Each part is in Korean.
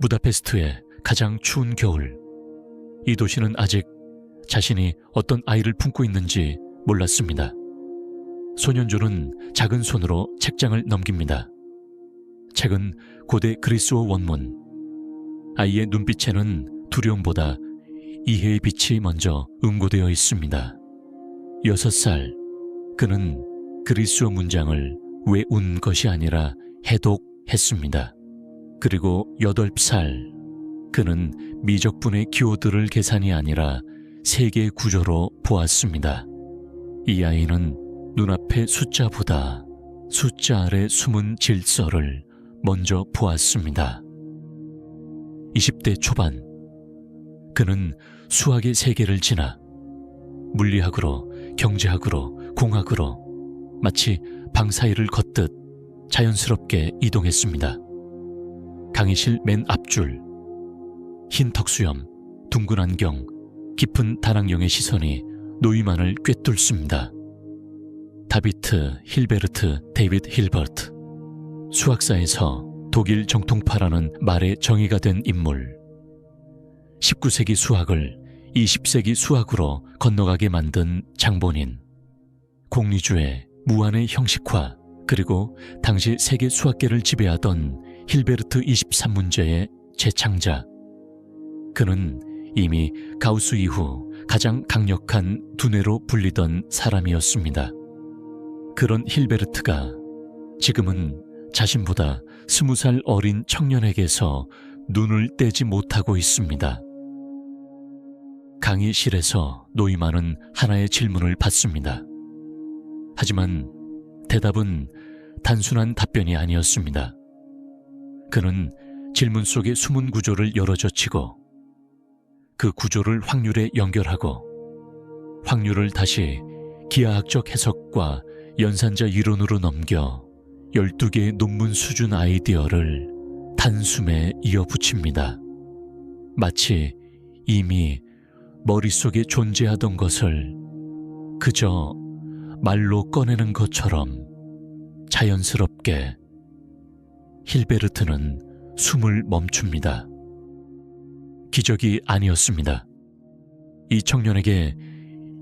부다페스트의 가장 추운 겨울. 이 도시는 아직 자신이 어떤 아이를 품고 있는지 몰랐습니다. 소년조는 작은 손으로 책장을 넘깁니다. 책은 고대 그리스어 원문. 아이의 눈빛에는 두려움보다 이해의 빛이 먼저 음고되어 있습니다. 6살, 그는 그리스어 문장을 외운 것이 아니라 해독했습니다. 그리고 8살, 그는 미적분의 기호들을 계산이 아니라 세계의 구조로 보았습니다. 이 아이는 눈앞의 숫자보다 숫자 아래 숨은 질서를 먼저 보았습니다. 20대 초반, 그는 수학의 세계를 지나 물리학으로, 경제학으로, 공학으로 마치 방 사이를 걷듯 자연스럽게 이동했습니다. 강의실 맨 앞줄, 흰 턱수염, 둥근 안경, 깊은 다낭령의 시선이 노이만을 꿰뚫습니다. 다비트 힐베르트 데이비드 힐버트, 수학사에서 독일 정통파라는 말의 정의가 된 인물. 19세기 수학을 20세기 수학으로 건너가게 만든 장본인. 공리주의, 무한의 형식화, 그리고 당시 세계 수학계를 지배하던 힐베르트 23문제의 재창자. 그는 이미 가우스 이후 가장 강력한 두뇌로 불리던 사람이었습니다. 그런 힐베르트가 지금은 자신보다 20살 어린 청년에게서 눈을 떼지 못하고 있습니다. 강의실에서 노이만은 하나의 질문을 받습니다. 하지만 대답은 단순한 답변이 아니었습니다. 그는 질문 속의 숨은 구조를 열어젖히고 그 구조를 확률에 연결하고 확률을 다시 기하학적 해석과 연산자 이론으로 넘겨 12개의 논문 수준 아이디어를 단숨에 이어붙입니다. 마치 이미 머릿속에 존재하던 것을 그저 말로 꺼내는 것처럼 자연스럽게. 힐베르트는 숨을 멈춥니다. 기적이 아니었습니다. 이 청년에게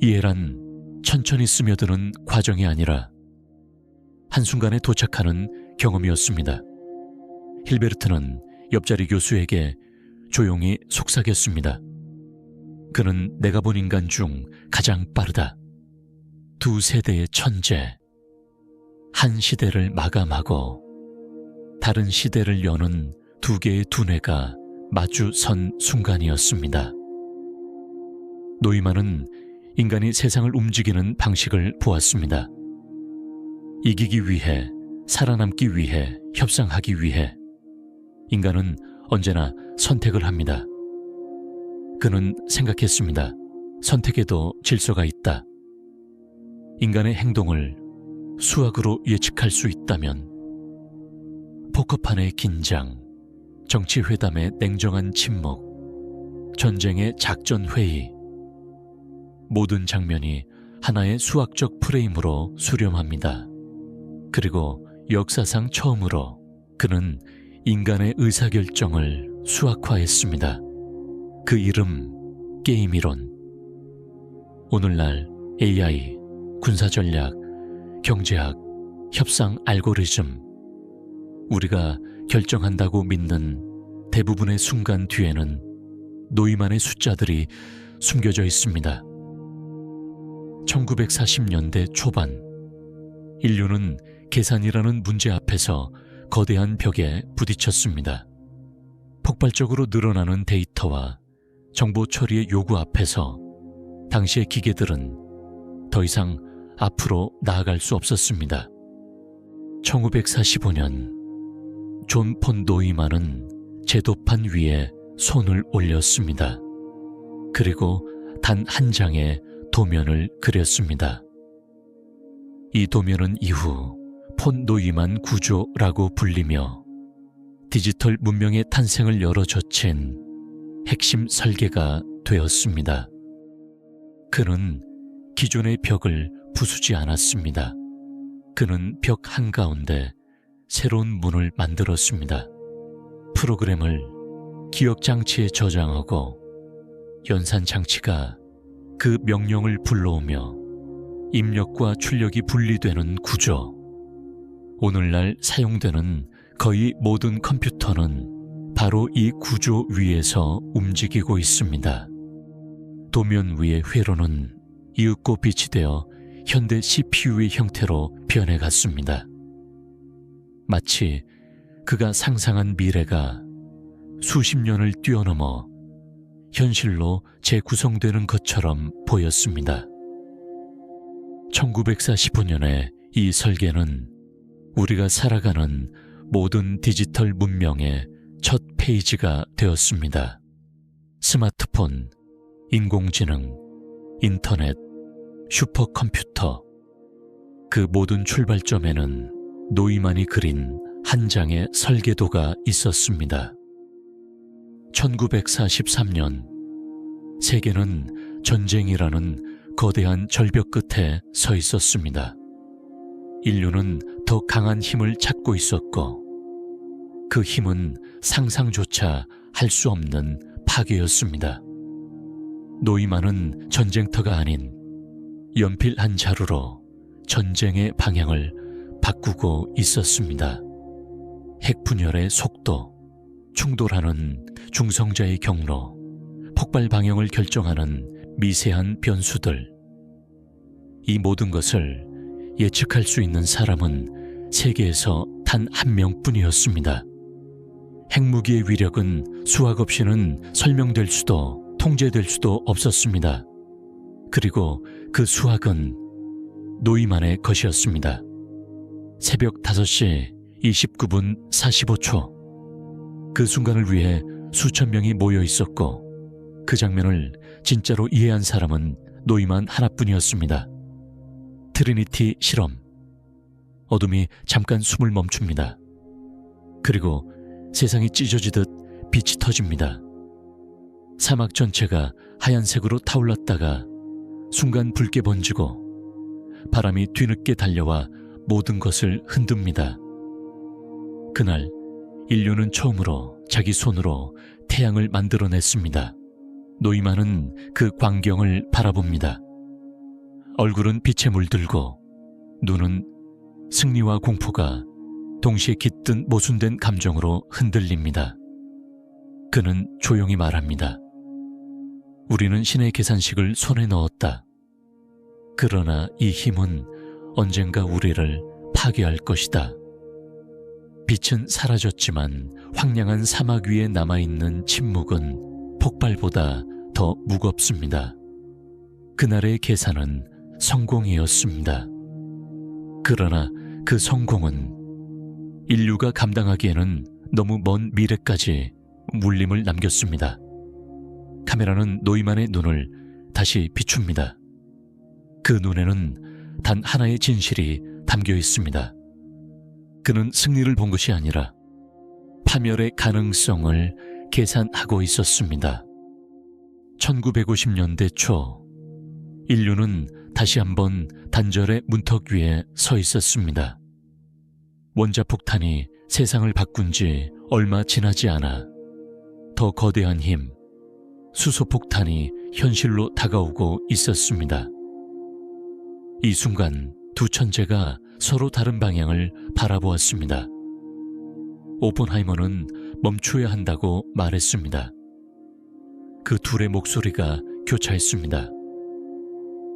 이해란 천천히 스며드는 과정이 아니라 한순간에 도착하는 경험이었습니다. 힐베르트는 옆자리 교수에게 조용히 속삭였습니다. 그는 내가 본 인간 중 가장 빠르다. 두 세대의 천재. 한 시대를 마감하고 다른 시대를 여는 두 개의 두뇌가 마주 선 순간이었습니다. 노이만은 인간이 세상을 움직이는 방식을 보았습니다. 이기기 위해, 살아남기 위해, 협상하기 위해 인간은 언제나 선택을 합니다. 그는 생각했습니다. 선택에도 질서가 있다. 인간의 행동을 수학으로 예측할 수 있다면 포커판의 긴장, 정치회담의 냉정한 침묵, 전쟁의 작전회의, 모든 장면이 하나의 수학적 프레임으로 수렴합니다. 그리고 역사상 처음으로 그는 인간의 의사결정을 수학화했습니다. 그 이름 게임이론. 오늘날 AI, 군사전략, 경제학, 협상 알고리즘, 우리가 결정한다고 믿는 대부분의 순간 뒤에는 노이만의 숫자들이 숨겨져 있습니다. 1940년대 초반, 인류는 계산이라는 문제 앞에서 거대한 벽에 부딪혔습니다. 폭발적으로 늘어나는 데이터와 정보 처리의 요구 앞에서 당시의 기계들은 더 이상 앞으로 나아갈 수 없었습니다. 1945년 존 폰 노이만은 제도판 위에 손을 올렸습니다. 그리고 단 한 장의 도면을 그렸습니다. 이 도면은 이후 폰 노이만 구조라고 불리며 디지털 문명의 탄생을 열어젖힌 핵심 설계가 되었습니다. 그는 기존의 벽을 부수지 않았습니다. 그는 벽 한가운데 새로운 문을 만들었습니다. 프로그램을 기억장치에 저장하고 연산장치가 그 명령을 불러오며 입력과 출력이 분리되는 구조. 오늘날 사용되는 거의 모든 컴퓨터는 바로 이 구조 위에서 움직이고 있습니다. 도면 위의 회로는 이윽고 비치되어 현대 CPU의 형태로 변해갔습니다. 마치 그가 상상한 미래가 수십 년을 뛰어넘어 현실로 재구성되는 것처럼 보였습니다. 1945년에 이 설계는 우리가 살아가는 모든 디지털 문명의 첫 페이지가 되었습니다. 스마트폰, 인공지능, 인터넷, 슈퍼컴퓨터. 그 모든 출발점에는 노이만이 그린 한 장의 설계도가 있었습니다. 1943년, 세계는 전쟁이라는 거대한 절벽 끝에 서 있었습니다. 인류는 더 강한 힘을 찾고 있었고, 그 힘은 상상조차 할 수 없는 파괴였습니다. 노이만은 전쟁터가 아닌 연필 한 자루로 전쟁의 방향을 바꾸고 있었습니다. 핵 분열의 속도, 충돌하는 중성자의 경로, 폭발 방향을 결정하는 미세한 변수들. 이 모든 것을 예측할 수 있는 사람은 세계에서 단 한 명뿐이었습니다. 핵무기의 위력은 수학 없이는 설명될 수도 통제될 수도 없었습니다. 그리고 그 수학은 노이만의 것이었습니다. 새벽 5시 29분 45초. 그 순간을 위해 수천 명이 모여 있었고, 그 장면을 진짜로 이해한 사람은 노이만 하나뿐이었습니다. 트리니티 실험. 어둠이 잠깐 숨을 멈춥니다. 그리고 세상이 찢어지듯 빛이 터집니다. 사막 전체가 하얀색으로 타올랐다가 순간 붉게 번지고 바람이 뒤늦게 달려와 모든 것을 흔듭니다. 그날 인류는 처음으로 자기 손으로 태양을 만들어냈습니다. 노이만은 그 광경을 바라봅니다. 얼굴은 빛에 물들고 눈은 승리와 공포가 동시에 깃든 모순된 감정으로 흔들립니다. 그는 조용히 말합니다. 우리는 신의 계산식을 손에 넣었다. 그러나 이 힘은 언젠가 우리를 파괴할 것이다. 빛은 사라졌지만 황량한 사막 위에 남아있는 침묵은 폭발보다 더 무겁습니다. 그날의 계산은 성공이었습니다. 그러나 그 성공은 인류가 감당하기에는 너무 먼 미래까지 물림을 남겼습니다. 카메라는 노이만의 눈을 다시 비춥니다. 그 눈에는 단 하나의 진실이 담겨 있습니다. 그는 승리를 본 것이 아니라 파멸의 가능성을 계산하고 있었습니다. 1950년대 초, 인류는 다시 한번 단절의 문턱 위에 서 있었습니다. 원자폭탄이 세상을 바꾼 지 얼마 지나지 않아 더 거대한 힘, 수소폭탄이 현실로 다가오고 있었습니다. 이 순간 두 천재가 서로 다른 방향을 바라보았습니다. 오펜하이머는 멈춰야 한다고 말했습니다. 그 둘의 목소리가 교차했습니다.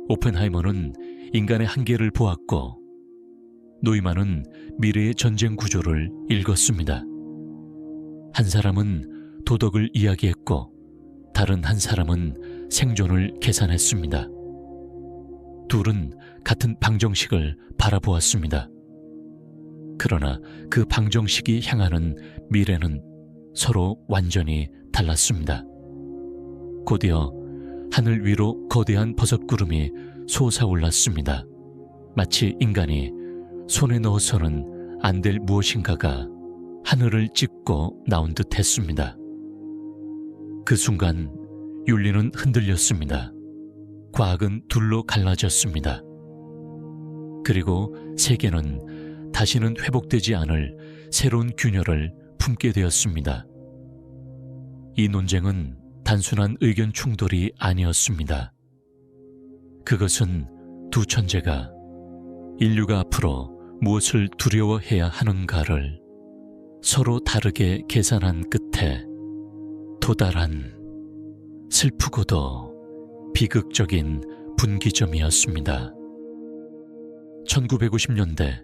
오펜하이머는 인간의 한계를 보았고, 노이만은 미래의 전쟁 구조를 읽었습니다. 한 사람은 도덕을 이야기했고, 다른 한 사람은 생존을 계산했습니다. 둘은 같은 방정식을 바라보았습니다. 그러나 그 방정식이 향하는 미래는 서로 완전히 달랐습니다. 곧이어 하늘 위로 거대한 버섯구름이 솟아올랐습니다. 마치 인간이 손에 넣어서는 안 될 무엇인가가 하늘을 찢고 나온 듯 했습니다. 그 순간 윤리는 흔들렸습니다. 과학은 둘로 갈라졌습니다. 그리고 세계는 다시는 회복되지 않을 새로운 균열을 품게 되었습니다. 이 논쟁은 단순한 의견 충돌이 아니었습니다. 그것은 두 천재가 인류가 앞으로 무엇을 두려워해야 하는가를 서로 다르게 계산한 끝에 도달한 슬프고도 비극적인 분기점이었습니다. 1950년대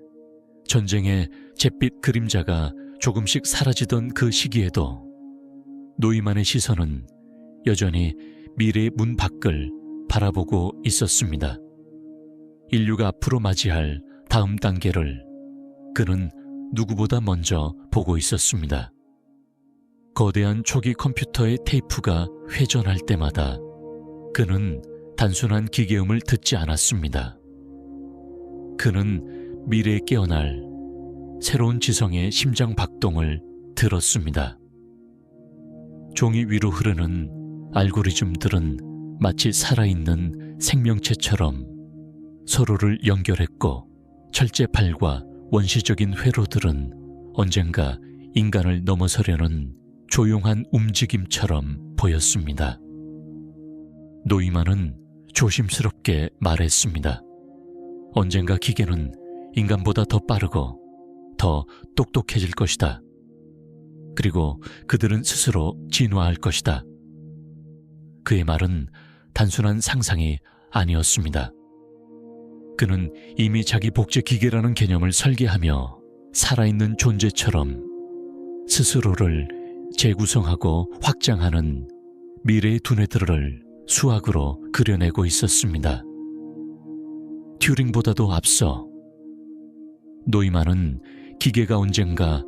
전쟁의 잿빛 그림자가 조금씩 사라지던 그 시기에도 노이만의 시선은 여전히 미래의 문 밖을 바라보고 있었습니다. 인류가 앞으로 맞이할 다음 단계를 그는 누구보다 먼저 보고 있었습니다. 거대한 초기 컴퓨터의 테이프가 회전할 때마다 그는 단순한 기계음을 듣지 않았습니다. 그는 미래에 깨어날 새로운 지성의 심장 박동을 들었습니다. 종이 위로 흐르는 알고리즘들은 마치 살아있는 생명체처럼 서로를 연결했고, 철제팔과 원시적인 회로들은 언젠가 인간을 넘어서려는 조용한 움직임처럼 보였습니다. 노이만은 조심스럽게 말했습니다. 언젠가 기계는 인간보다 더 빠르고 더 똑똑해질 것이다. 그리고 그들은 스스로 진화할 것이다. 그의 말은 단순한 상상이 아니었습니다. 그는 이미 자기 복제 기계라는 개념을 설계하며 살아있는 존재처럼 스스로를 재구성하고 확장하는 미래의 두뇌들을 수학으로 그려내고 있었습니다. 튜링보다도 앞서 노이만은 기계가 언젠가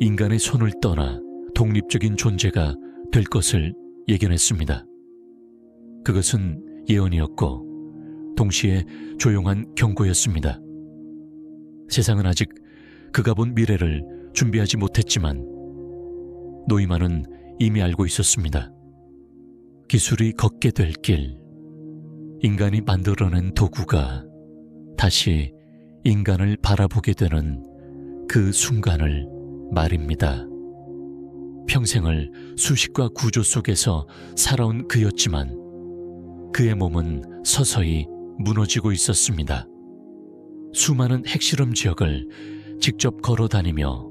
인간의 손을 떠나 독립적인 존재가 될 것을 예견했습니다. 그것은 예언이었고 동시에 조용한 경고였습니다. 세상은 아직 그가 본 미래를 준비하지 못했지만 노이만은 이미 알고 있었습니다. 기술이 걷게 될 길, 인간이 만들어낸 도구가 다시 인간을 바라보게 되는 그 순간을 말입니다. 평생을 수식과 구조 속에서 살아온 그였지만 그의 몸은 서서히 무너지고 있었습니다. 수많은 핵실험 지역을 직접 걸어 다니며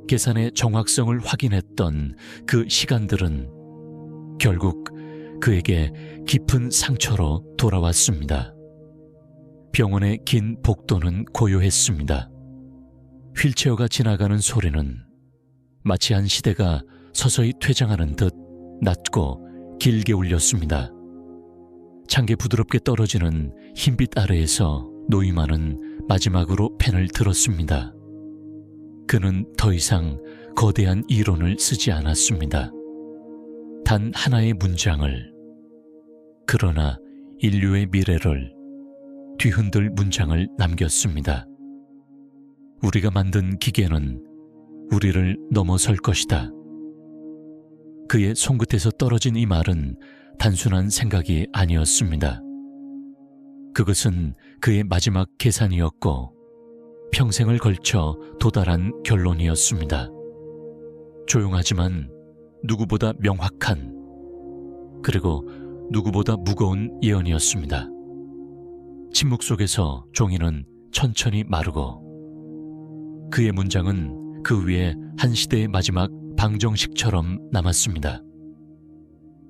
계산의 정확성을 확인했던 그 시간들은 결국 그에게 깊은 상처로 돌아왔습니다. 병원의 긴 복도는 고요했습니다. 휠체어가 지나가는 소리는 마치 한 시대가 서서히 퇴장하는 듯 낮고 길게 울렸습니다. 창게 부드럽게 떨어지는 흰빛 아래에서 노이만은 마지막으로 펜을 들었습니다. 그는 더 이상 거대한 이론을 쓰지 않았습니다. 단 하나의 문장을, 그러나 인류의 미래를 뒤흔들 문장을 남겼습니다. 우리가 만든 기계는 우리를 넘어설 것이다. 그의 손끝에서 떨어진 이 말은 단순한 생각이 아니었습니다. 그것은 그의 마지막 계산이었고 평생을 걸쳐 도달한 결론이었습니다. 조용하지만 누구보다 명확한, 그리고 누구보다 무거운 예언이었습니다. 침묵 속에서 종이는 천천히 마르고 그의 문장은 그 위에 한 시대의 마지막 방정식처럼 남았습니다.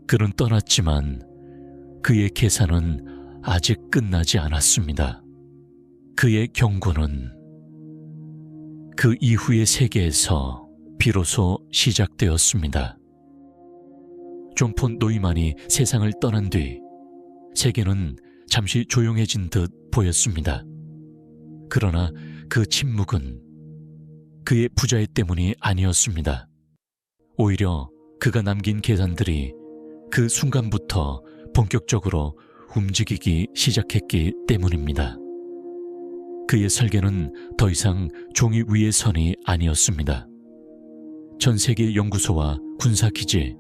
그는 떠났지만 그의 계산은 아직 끝나지 않았습니다. 그의 경고는 그 이후의 세계에서 비로소 시작되었습니다. 존 폰 노이만이 세상을 떠난 뒤 세계는 잠시 조용해진 듯 보였습니다. 그러나 그 침묵은 그의 부자의 때문이 아니었습니다. 오히려 그가 남긴 계산들이 그 순간부터 본격적으로 움직이기 시작했기 때문입니다. 그의 설계는 더 이상 종이 위의 선이 아니었습니다. 전 세계 연구소와 군사기지,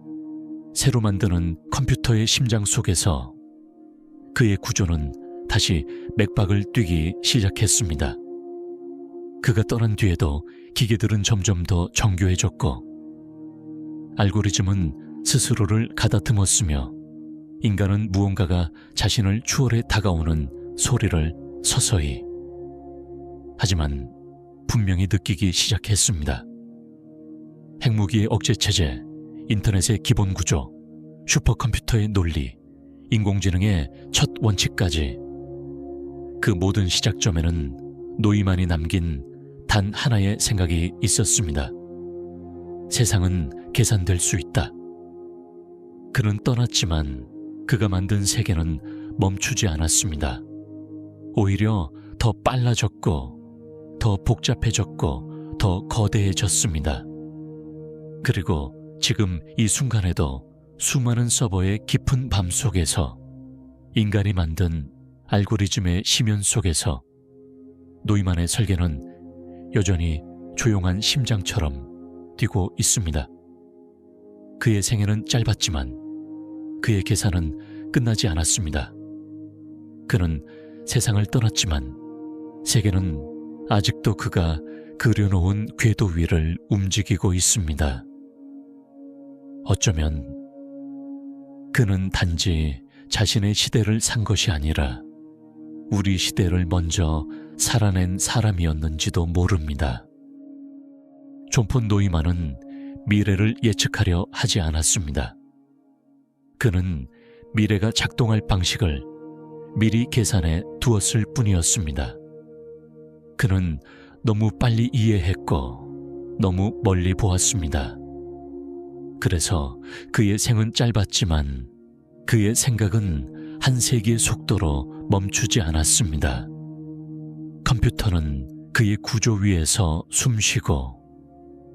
새로 만드는 컴퓨터의 심장 속에서 그의 구조는 다시 맥박을 뛰기 시작했습니다. 그가 떠난 뒤에도 기계들은 점점 더 정교해졌고 알고리즘은 스스로를 가다듬었으며 인간은 무언가가 자신을 추월해 다가오는 소리를 서서히, 하지만 분명히 느끼기 시작했습니다. 핵무기의 억제체제, 인터넷의 기본 구조, 슈퍼컴퓨터의 논리, 인공지능의 첫 원칙까지, 그 모든 시작점에는 노이만이 남긴 단 하나의 생각이 있었습니다. 세상은 계산될 수 있다. 그는 떠났지만 그가 만든 세계는 멈추지 않았습니다. 오히려 더 빨라졌고 더 복잡해졌고 더 거대해졌습니다. 그리고 지금 이 순간에도 수많은 서버의 깊은 밤 속에서, 인간이 만든 알고리즘의 심연 속에서 노이만의 설계는 여전히 조용한 심장처럼 뛰고 있습니다. 그의 생애는 짧았지만 그의 계산은 끝나지 않았습니다. 그는 세상을 떠났지만 세계는 아직도 그가 그려놓은 궤도 위를 움직이고 있습니다. 어쩌면 그는 단지 자신의 시대를 산 것이 아니라 우리 시대를 먼저 살아낸 사람이었는지도 모릅니다. 존 폰 노이만은 미래를 예측하려 하지 않았습니다. 그는 미래가 작동할 방식을 미리 계산해 두었을 뿐이었습니다. 그는 너무 빨리 이해했고 너무 멀리 보았습니다. 그래서 그의 생은 짧았지만 그의 생각은 한 세기의 속도로 멈추지 않았습니다. 컴퓨터는 그의 구조 위에서 숨쉬고,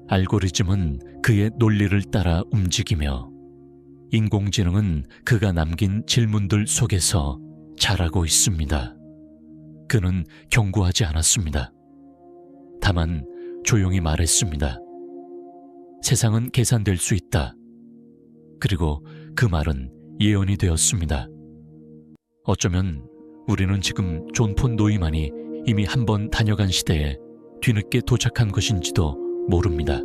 알고리즘은 그의 논리를 따라 움직이며, 인공지능은 그가 남긴 질문들 속에서 자라고 있습니다. 그는 경고하지 않았습니다. 다만 조용히 말했습니다. 세상은 계산될 수 있다. 그리고 그 말은 예언이 되었습니다. 어쩌면 우리는 지금 존 폰 노이만이 이미 한 번 다녀간 시대에 뒤늦게 도착한 것인지도 모릅니다.